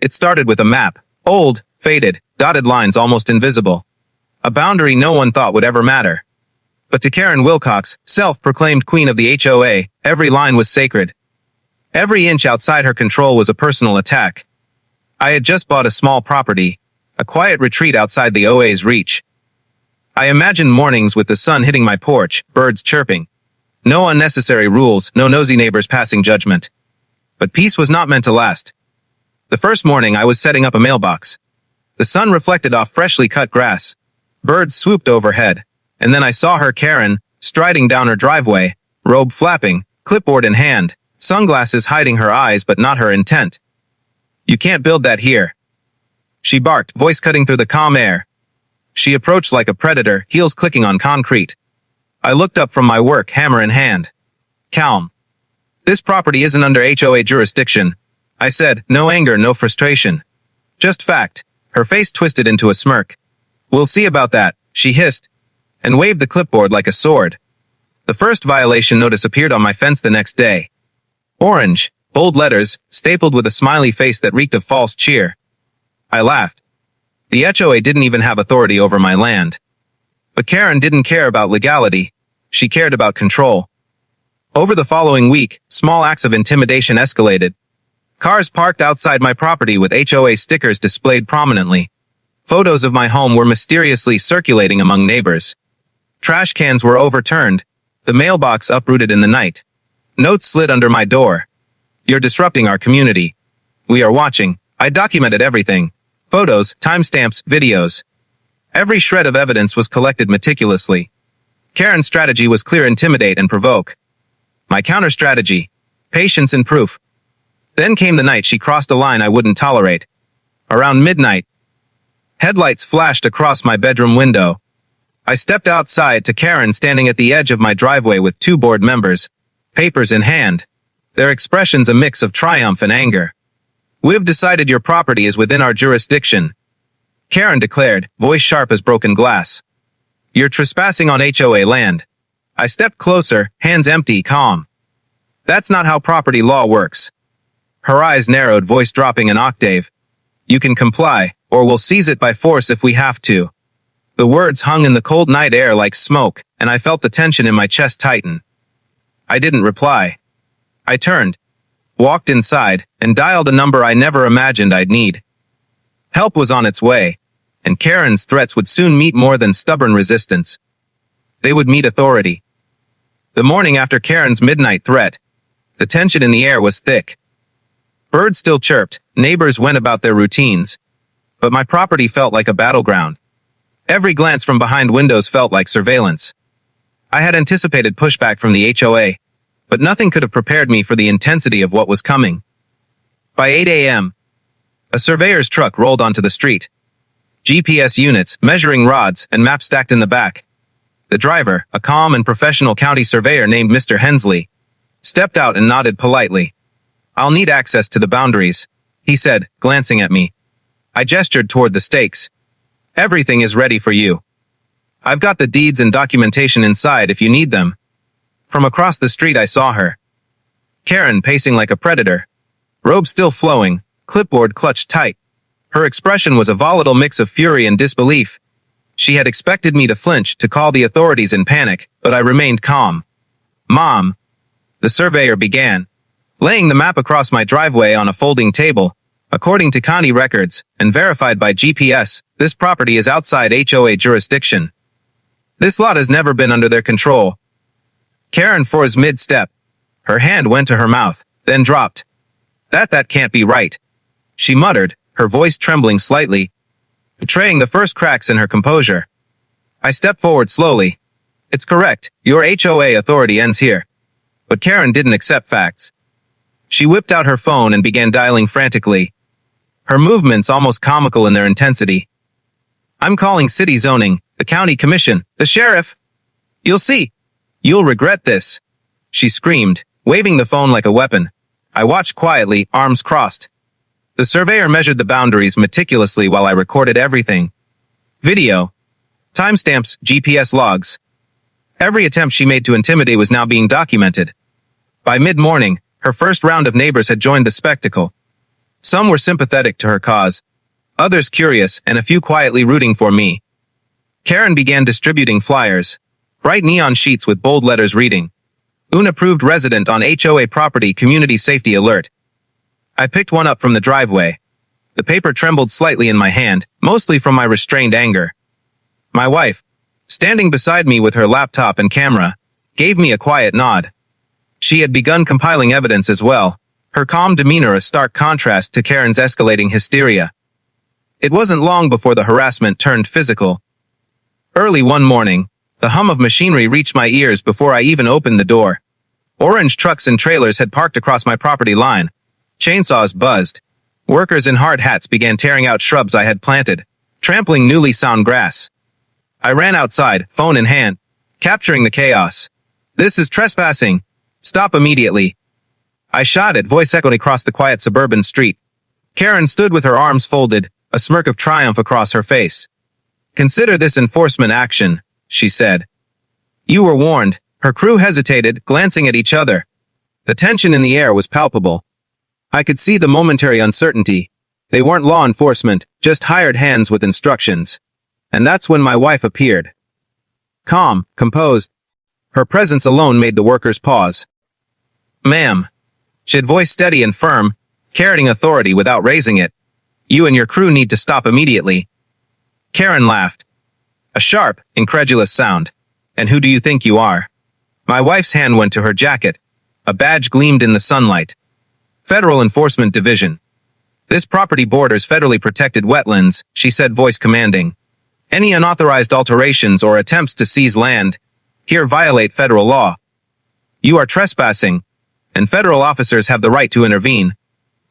It started with a map. Old, faded, dotted lines almost invisible. A boundary no one thought would ever matter. But to Karen Wilcox, self-proclaimed queen of the HOA, every line was sacred. Every inch outside her control was a personal attack. I had just bought a small property, a quiet retreat outside the OA's reach. I imagined mornings with the sun hitting my porch, birds chirping. No unnecessary rules, no nosy neighbors passing judgment. But peace was not meant to last. The first morning I was setting up a mailbox. The sun reflected off freshly cut grass. Birds swooped overhead. And then I saw her, Karen, striding down her driveway, robe flapping, clipboard in hand, sunglasses hiding her eyes but not her intent. "You can't build that here," she barked, voice cutting through the calm air. She approached like a predator, heels clicking on concrete. I looked up from my work, hammer in hand. "Calm. This property isn't under HOA jurisdiction," I said, no anger, no frustration. "Just fact." Her face twisted into a smirk. "We'll see about that," she hissed, and waved the clipboard like a sword. The first violation notice appeared on my fence the next day. Orange, bold letters, stapled with a smiley face that reeked of false cheer. I laughed. The HOA didn't even have authority over my land. But Karen didn't care about legality. She cared about control. Over the following week, small acts of intimidation escalated. Cars parked outside my property with HOA stickers displayed prominently. Photos of my home were mysteriously circulating among neighbors. Trash cans were overturned, the mailbox uprooted in the night. Notes slid under my door. "You're disrupting our community. We are watching." I documented everything. Photos, timestamps, videos. Every shred of evidence was collected meticulously. Karen's strategy was clear: intimidate and provoke. My counter-strategy: patience and proof. Then came the night she crossed a line I wouldn't tolerate. Around midnight, headlights flashed across my bedroom window. I stepped outside to Karen standing at the edge of my driveway with two board members, papers in hand, their expressions a mix of triumph and anger. "We've decided your property is within our jurisdiction," Karen declared, voice sharp as broken glass. "You're trespassing on HOA land." I stepped closer, hands empty, calm. "That's not how property law works." Her eyes narrowed, voice dropping an octave. "You can comply, or we'll seize it by force if we have to." The words hung in the cold night air like smoke, and I felt the tension in my chest tighten. I didn't reply. I turned, walked inside, and dialed a number I never imagined I'd need. Help was on its way, and Karen's threats would soon meet more than stubborn resistance. They would meet authority. The morning after Karen's midnight threat, the tension in the air was thick. Birds still chirped, neighbors went about their routines, but my property felt like a battleground. Every glance from behind windows felt like surveillance. I had anticipated pushback from the HOA, but nothing could have prepared me for the intensity of what was coming. By 8 a.m., a surveyor's truck rolled onto the street. GPS units, measuring rods, and maps stacked in the back. The driver, a calm and professional county surveyor named Mr. Hensley, stepped out and nodded politely. "I'll need access to the boundaries," he said, glancing at me. I gestured toward the stakes. "Everything is ready for you. I've got the deeds and documentation inside if you need them." From across the street I saw her. Karen pacing like a predator. Robe still flowing, clipboard clutched tight. Her expression was a volatile mix of fury and disbelief. She had expected me to flinch, to call the authorities in panic, but I remained calm. "Mom," the surveyor began, laying the map across my driveway on a folding table. "According to county records, and verified by GPS, this property is outside HOA jurisdiction. This lot has never been under their control." Karen froze mid-step. Her hand went to her mouth, then dropped. That can't be right," she muttered, her voice trembling slightly, betraying the first cracks in her composure. I stepped forward slowly. "It's correct, your HOA authority ends here." But Karen didn't accept facts. She whipped out her phone and began dialing frantically, her movements almost comical in their intensity. "I'm calling city zoning, the county commission, the sheriff. You'll see. You'll regret this," she screamed, waving the phone like a weapon. I watched quietly, arms crossed. The surveyor measured the boundaries meticulously while I recorded everything. Video, timestamps, GPS logs. Every attempt she made to intimidate was now being documented. By mid-morning, her first round of neighbors had joined the spectacle. Some were sympathetic to her cause, others curious, and a few quietly rooting for me. Karen began distributing flyers, bright neon sheets with bold letters reading, "Unapproved resident on HOA property, community safety alert." I picked one up from the driveway. The paper trembled slightly in my hand, mostly from my restrained anger. My wife, standing beside me with her laptop and camera, gave me a quiet nod. She had begun compiling evidence as well, her calm demeanor a stark contrast to Karen's escalating hysteria. It wasn't long before the harassment turned physical. Early one morning, the hum of machinery reached my ears before I even opened the door. Orange trucks and trailers had parked across my property line. Chainsaws buzzed. Workers in hard hats began tearing out shrubs I had planted, trampling newly sown grass. I ran outside, phone in hand, capturing the chaos. "This is trespassing. Stop immediately." I shouted, voice echoing across the quiet suburban street. Karen stood with her arms folded, a smirk of triumph across her face. "Consider this enforcement action," she said. "You were warned." Her crew hesitated, glancing at each other. The tension in the air was palpable. I could see the momentary uncertainty. They weren't law enforcement, just hired hands with instructions. And that's when my wife appeared. Calm, composed. Her presence alone made the workers pause. "Ma'am." She had voice steady and firm, carrying authority without raising it. "You and your crew need to stop immediately." Karen laughed. A sharp, incredulous sound. "And who do you think you are?" My wife's hand went to her jacket. A badge gleamed in the sunlight. "Federal Enforcement Division. This property borders federally protected wetlands," she said, voice commanding. "Any unauthorized alterations or attempts to seize land here violate federal law. You are trespassing, and federal officers have the right to intervene."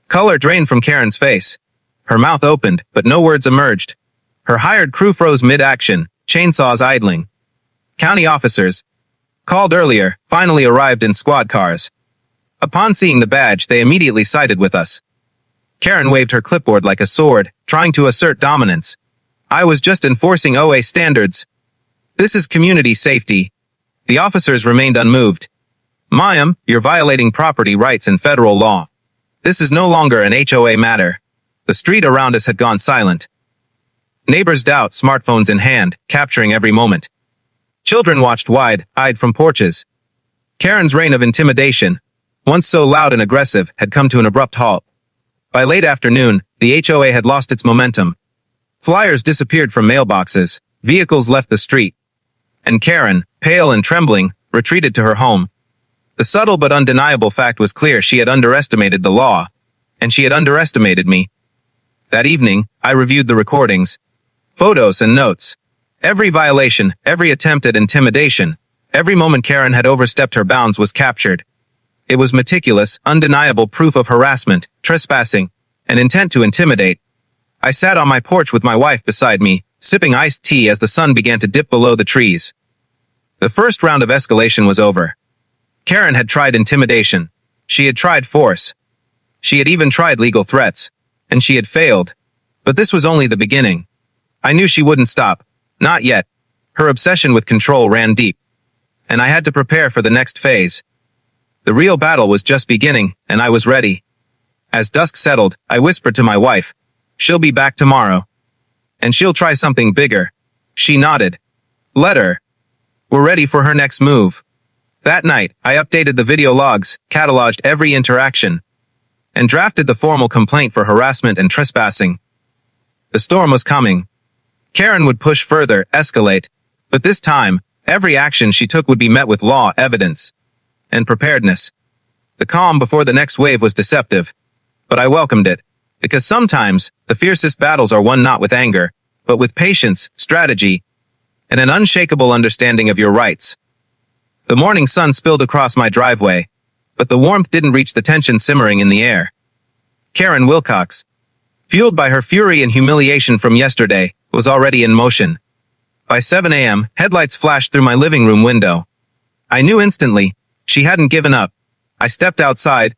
Color drained from Karen's face. Her mouth opened, but no words emerged. Her hired crew froze mid-action, chainsaws idling. County officers, called earlier, finally arrived in squad cars. Upon seeing the badge, they immediately sided with us. Karen waved her clipboard like a sword, trying to assert dominance. "I was just enforcing OA standards. This is community safety." The officers remained unmoved. "Ma'am, you're violating property rights and federal law. This is no longer an HOA matter." The street around us had gone silent. Neighbors doubt, smartphones in hand, capturing every moment. Children watched wide-eyed from porches. Karen's reign of intimidation, once so loud and aggressive, had come to an abrupt halt. By late afternoon, the HOA had lost its momentum. Flyers disappeared from mailboxes, vehicles left the street, and Karen, pale and trembling, retreated to her home. The subtle but undeniable fact was clear: she had underestimated the law, and she had underestimated me. That evening, I reviewed the recordings, photos and notes. Every violation, every attempt at intimidation, every moment Karen had overstepped her bounds was captured. It was meticulous, undeniable proof of harassment, trespassing, and intent to intimidate. I sat on my porch with my wife beside me, sipping iced tea as the sun began to dip below the trees. The first round of escalation was over. Karen had tried intimidation. She had tried force. She had even tried legal threats. And she had failed. But this was only the beginning. I knew she wouldn't stop. Not yet. Her obsession with control ran deep. And I had to prepare for the next phase. The real battle was just beginning, and I was ready. As dusk settled, I whispered to my wife, "She'll be back tomorrow. And she'll try something bigger." She nodded. "Let her. We're ready for her next move." That night, I updated the video logs, cataloged every interaction, and drafted the formal complaint for harassment and trespassing. The storm was coming. Karen would push further, escalate, but this time, every action she took would be met with law, evidence, and preparedness. The calm before the next wave was deceptive, but I welcomed it, because sometimes the fiercest battles are won not with anger, but with patience, strategy, and an unshakable understanding of your rights. The morning sun spilled across my driveway, but the warmth didn't reach the tension simmering in the air. Karen Wilcox, fueled by her fury and humiliation from yesterday, was already in motion. By 7 a.m., headlights flashed through my living room window. I knew instantly she hadn't given up. I stepped outside,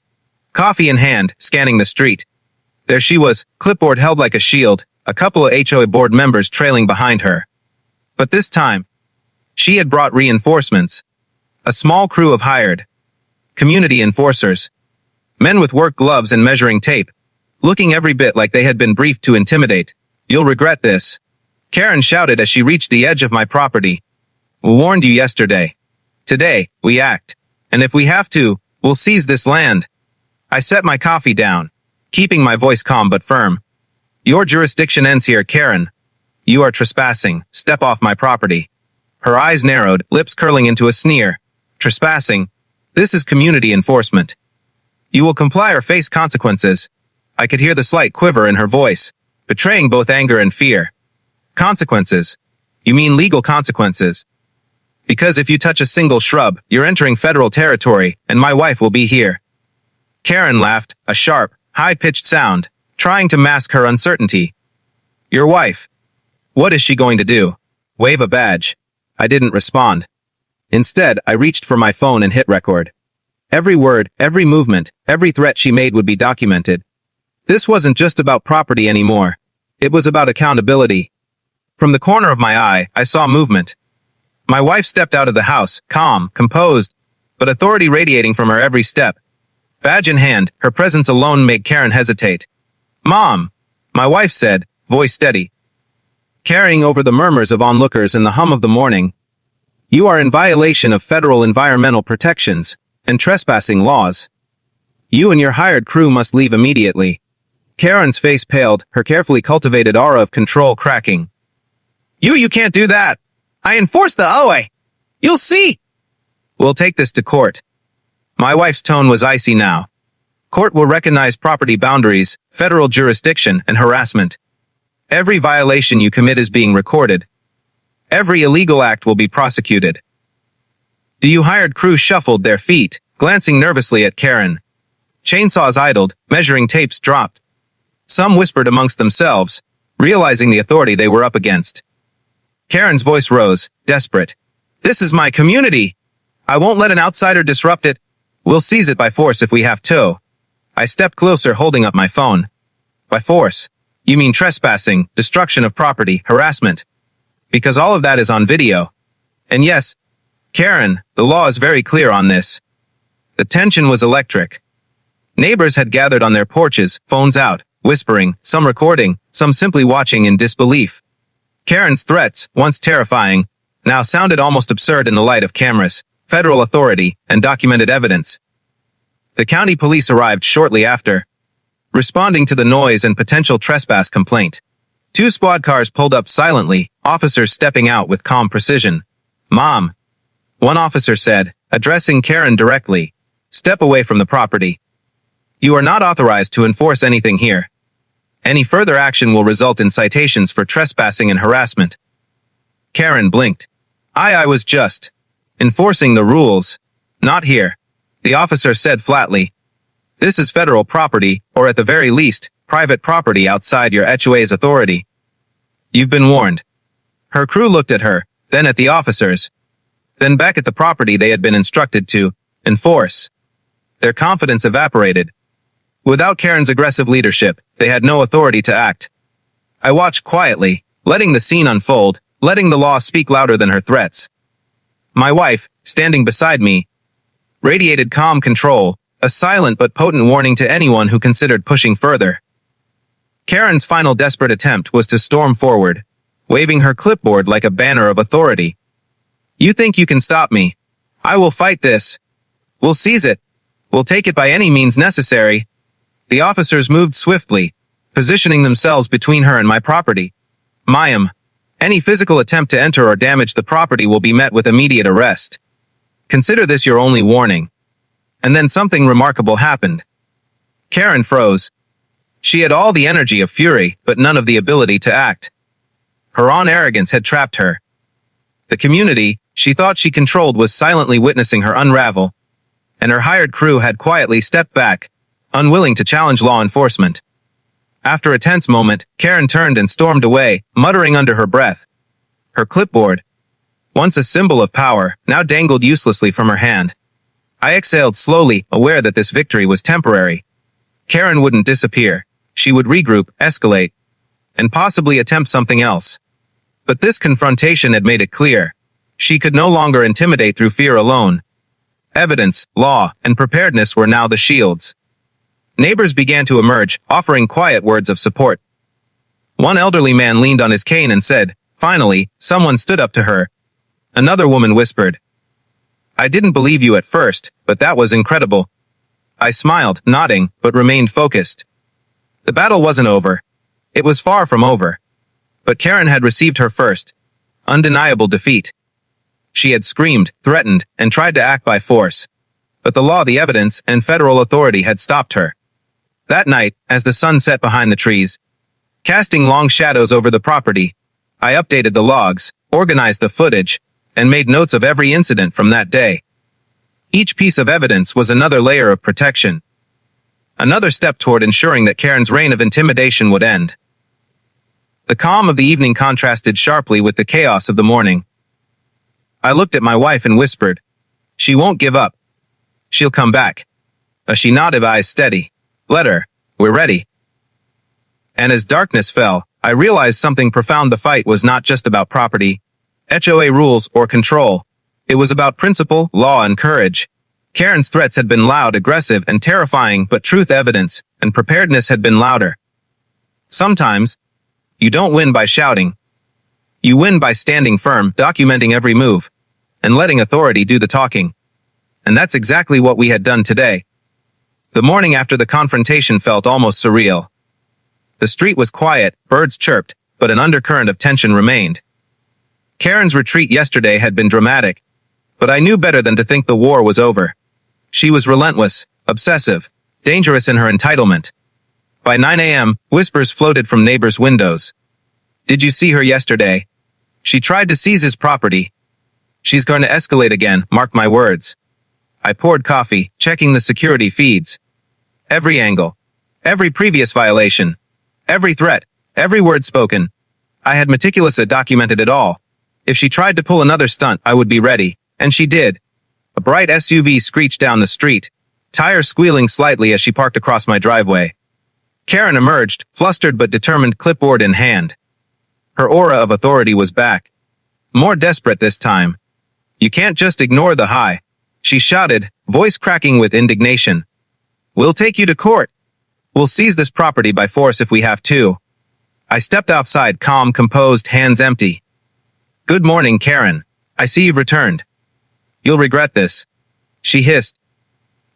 coffee in hand, scanning the street. There she was, clipboard held like a shield, a couple of HOA board members trailing behind her. But this time, she had brought reinforcements. A small crew of hired community enforcers. Men with work gloves and measuring tape, looking every bit like they had been briefed to intimidate. "You'll regret this," Karen shouted as she reached the edge of my property. "We warned you yesterday. Today, we act. And if we have to, we'll seize this land." I set my coffee down, keeping my voice calm but firm. "Your jurisdiction ends here, Karen. You are trespassing. Step off my property." Her eyes narrowed, lips curling into a sneer. "Trespassing? This is community enforcement. You will comply or face consequences." I could hear the slight quiver in her voice, betraying both anger and fear. "Consequences? You mean legal consequences? Because if you touch a single shrub, you're entering federal territory, and my wife will be here." Karen laughed, a sharp, high-pitched sound, trying to mask her uncertainty. "Your wife? What is she going to do? Wave a badge?" I didn't respond. Instead, I reached for my phone and hit record. Every word, every movement, every threat she made would be documented. This wasn't just about property anymore. It was about accountability. From the corner of my eye, I saw movement. My wife stepped out of the house, calm, composed, but authority radiating from her every step. Badge in hand, her presence alone made Karen hesitate. "Mom," my wife said, voice steady, carrying over the murmurs of onlookers and the hum of the morning. "You are in violation of federal environmental protections and trespassing laws. You and your hired crew must leave immediately." Karen's face paled, her carefully cultivated aura of control cracking. You can't do that. I enforce the HOA. You'll see." "We'll take this to court." My wife's tone was icy now. "Court will recognize property boundaries, federal jurisdiction, and harassment. Every violation you commit is being recorded. Every illegal act will be prosecuted." The hired crew shuffled their feet, glancing nervously at Karen. Chainsaws idled, measuring tapes dropped. Some whispered amongst themselves, realizing the authority they were up against. Karen's voice rose, desperate. "This is my community. I won't let an outsider disrupt it. We'll seize it by force if we have to." I stepped closer, holding up my phone. "By force? You mean trespassing, destruction of property, harassment? Because all of that is on video. And yes, Karen, the law is very clear on this." The tension was electric. Neighbors had gathered on their porches, phones out, whispering, some recording, some simply watching in disbelief. Karen's threats, once terrifying, now sounded almost absurd in the light of cameras, federal authority, and documented evidence. The county police arrived shortly after, responding to the noise and potential trespass complaint. 2 squad cars pulled up silently, officers stepping out with calm precision. "Mom," one officer said, addressing Karen directly, "step away from the property. You are not authorized to enforce anything here. Any further action will result in citations for trespassing and harassment." Karen blinked. I was just enforcing the rules. Not here," the officer said flatly. "This is federal property, or at the very least, private property outside your HOA's authority. You've been warned." Her crew looked at her, then at the officers, then back at the property they had been instructed to enforce. Their confidence evaporated. Without Karen's aggressive leadership, they had no authority to act. I watched quietly, letting the scene unfold, letting the law speak louder than her threats. My wife, standing beside me, radiated calm control, a silent but potent warning to anyone who considered pushing further. Karen's final desperate attempt was to storm forward, waving her clipboard like a banner of authority. "You think you can stop me? I will fight this. We'll seize it. We'll take it by any means necessary." The officers moved swiftly, positioning themselves between her and my property. "Ma'am, any physical attempt to enter or damage the property will be met with immediate arrest. Consider this your only warning." And then something remarkable happened. Karen froze. She had all the energy of fury, but none of the ability to act. Her own arrogance had trapped her. The community she thought she controlled was silently witnessing her unravel, and her hired crew had quietly stepped back, unwilling to challenge law enforcement. After a tense moment, Karen turned and stormed away, muttering under her breath. Her clipboard, once a symbol of power, now dangled uselessly from her hand. I exhaled slowly, aware that this victory was temporary. Karen wouldn't disappear. She would regroup, escalate, and possibly attempt something else. But this confrontation had made it clear. She could no longer intimidate through fear alone. Evidence, law, and preparedness were now the shields. Neighbors began to emerge, offering quiet words of support. One elderly man leaned on his cane and said, "Finally, someone stood up to her." Another woman whispered, "I didn't believe you at first, but that was incredible." I smiled, nodding, but remained focused. The battle wasn't over. It was far from over. But Karen had received her first, undeniable defeat. She had screamed, threatened, and tried to act by force. But the law, the evidence, and federal authority had stopped her. That night, as the sun set behind the trees, casting long shadows over the property, I updated the logs, organized the footage, and made notes of every incident from that day. Each piece of evidence was another layer of protection. Another step toward ensuring that Karen's reign of intimidation would end. The calm of the evening contrasted sharply with the chaos of the morning. I looked at my wife and whispered, "She won't give up. She'll come back." She nodded, eyes steady. "Let her. We're ready." And as darkness fell, I realized something profound. The fight was not just about property, HOA rules, or control. It was about principle, law, and courage. Karen's threats had been loud, aggressive, and terrifying, but truth, evidence, and preparedness had been louder. Sometimes, you don't win by shouting. You win by standing firm, documenting every move, and letting authority do the talking. And that's exactly what we had done today. The morning after the confrontation felt almost surreal. The street was quiet, birds chirped, but an undercurrent of tension remained. Karen's retreat yesterday had been dramatic, but I knew better than to think the war was over. She was relentless, obsessive, dangerous in her entitlement. By 9 a.m., whispers floated from neighbors' windows. "Did you see her yesterday? She tried to seize his property. She's going to escalate again, mark my words." I poured coffee, checking the security feeds. Every angle, every previous violation, every threat, every word spoken. I had meticulously documented it all. If she tried to pull another stunt, I would be ready, and she did. A bright SUV screeched down the street, tires squealing slightly as she parked across my driveway. Karen emerged, flustered but determined, clipboard in hand. Her aura of authority was back. More desperate this time. "You can't just ignore the high," she shouted, voice cracking with indignation. "We'll take you to court. We'll seize this property by force if we have to." I stepped outside, calm, composed, hands empty. "Good morning, Karen. I see you've returned. You'll regret this," she hissed.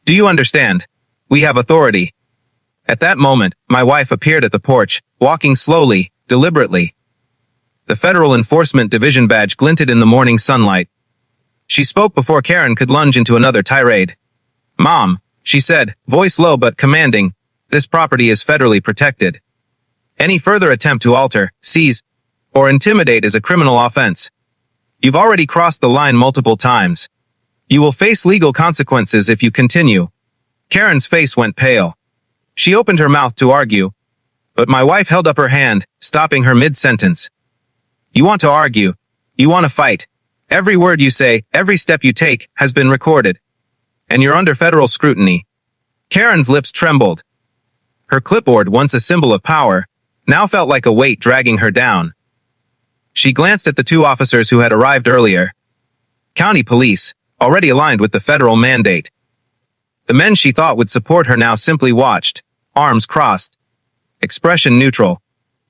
"Do you understand? We have authority." At that moment, my wife appeared at the porch, walking slowly, deliberately. The Federal Enforcement Division badge glinted in the morning sunlight. She spoke before Karen could lunge into another tirade. "Mom," she said, voice low but commanding, "this property is federally protected. Any further attempt to alter, seize, or intimidate is a criminal offense. You've already crossed the line multiple times. You will face legal consequences if you continue." Karen's face went pale. She opened her mouth to argue, but my wife held up her hand, stopping her mid-sentence. "You want to argue. You want to fight. Every word you say, every step you take, has been recorded. And you're under federal scrutiny." Karen's lips trembled. Her clipboard, once a symbol of power, now felt like a weight dragging her down. She glanced at the two officers who had arrived earlier. County police, already aligned with the federal mandate. The men she thought would support her now simply watched, arms crossed, expression neutral.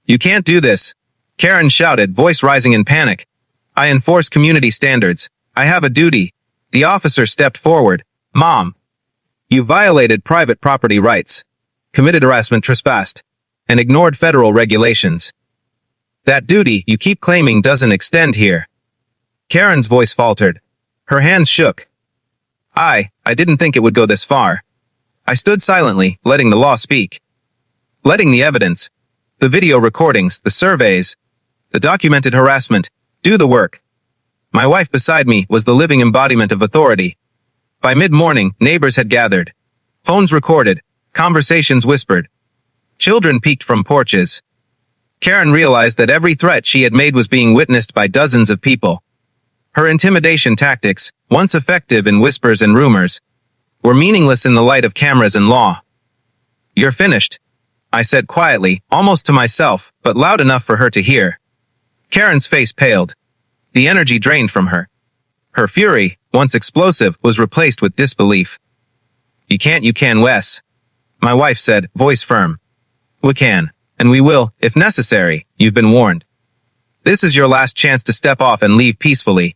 "You can't do this," Karen shouted, voice rising in panic. "I enforce community standards. I have a duty." The officer stepped forward. "Mom, you violated private property rights, committed harassment, trespassed, and ignored federal regulations. That duty you keep claiming doesn't extend here." Karen's voice faltered. Her hands shook. I didn't think it would go this far." I stood silently, letting the law speak. Letting the evidence, the video recordings, the surveys, the documented harassment, do the work. My wife beside me was the living embodiment of authority. By mid-morning, neighbors had gathered. Phones recorded, conversations whispered. Children peeked from porches. Karen realized that every threat she had made was being witnessed by dozens of people. Her intimidation tactics, once effective in whispers and rumors, were meaningless in the light of cameras and law. "You're finished," I said quietly, almost to myself, but loud enough for her to hear. Karen's face paled. The energy drained from her. Her fury, once explosive, was replaced with disbelief. You can, Wes. My wife said, voice firm. We can, and we will, if necessary. You've been warned. This is your last chance to step off and leave peacefully.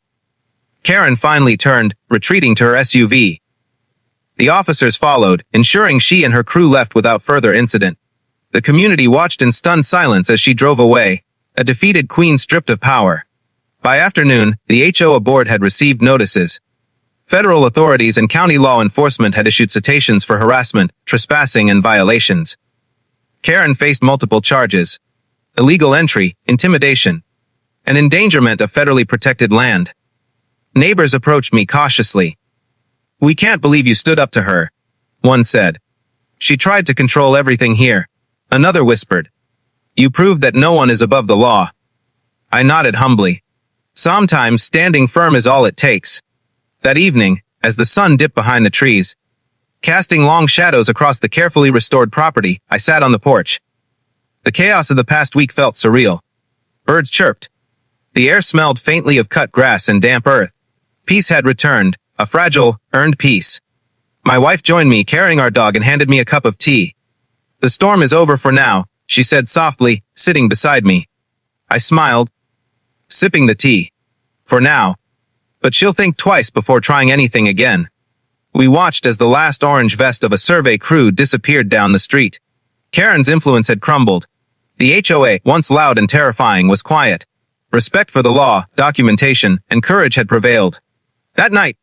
Karen finally turned, retreating to her SUV. The officers followed, ensuring she and her crew left without further incident. The community watched in stunned silence as she drove away, a defeated queen stripped of power. By afternoon, the HOA board had received notices. Federal authorities and county law enforcement had issued citations for harassment, trespassing, and violations. Karen faced multiple charges: illegal entry, intimidation, and endangerment of federally protected land. Neighbors approached me cautiously. We can't believe you stood up to her, one said. She tried to control everything here, another whispered. You proved that no one is above the law. I nodded humbly. Sometimes standing firm is all it takes. That evening, as the sun dipped behind the trees, casting long shadows across the carefully restored property, I sat on the porch. The chaos of the past week felt surreal. Birds chirped. The air smelled faintly of cut grass and damp earth. Peace had returned, a fragile, earned peace. My wife joined me carrying our dog and handed me a cup of tea. The storm is over for now, she said softly, sitting beside me. I smiled, sipping the tea. For now. But she'll think twice before trying anything again. We watched as the last orange vest of a survey crew disappeared down the street. Karen's influence had crumbled. The HOA, once loud and terrifying, was quiet. Respect for the law, documentation, and courage had prevailed. That night,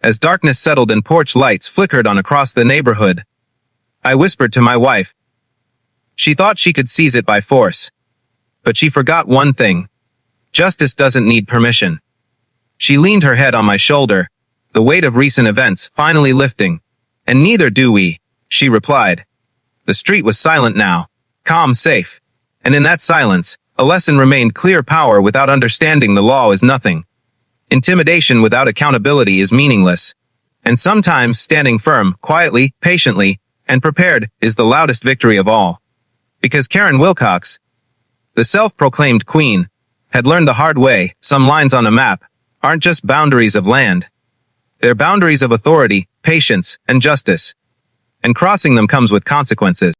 as darkness settled and porch lights flickered on across the neighborhood, I whispered to my wife. She thought she could seize it by force. But she forgot one thing. Justice doesn't need permission. She leaned her head on my shoulder, the weight of recent events finally lifting. And neither do we, she replied. The street was silent now, calm, safe. And in that silence, a lesson remained: clear: power without understanding the law is nothing. Intimidation without accountability is meaningless. And sometimes standing firm, quietly, patiently, and prepared is the loudest victory of all. Because Karen Wilcox, the self-proclaimed queen, had learned the hard way: some lines on a map aren't just boundaries of land. They're boundaries of authority, patience, and justice. And crossing them comes with consequences.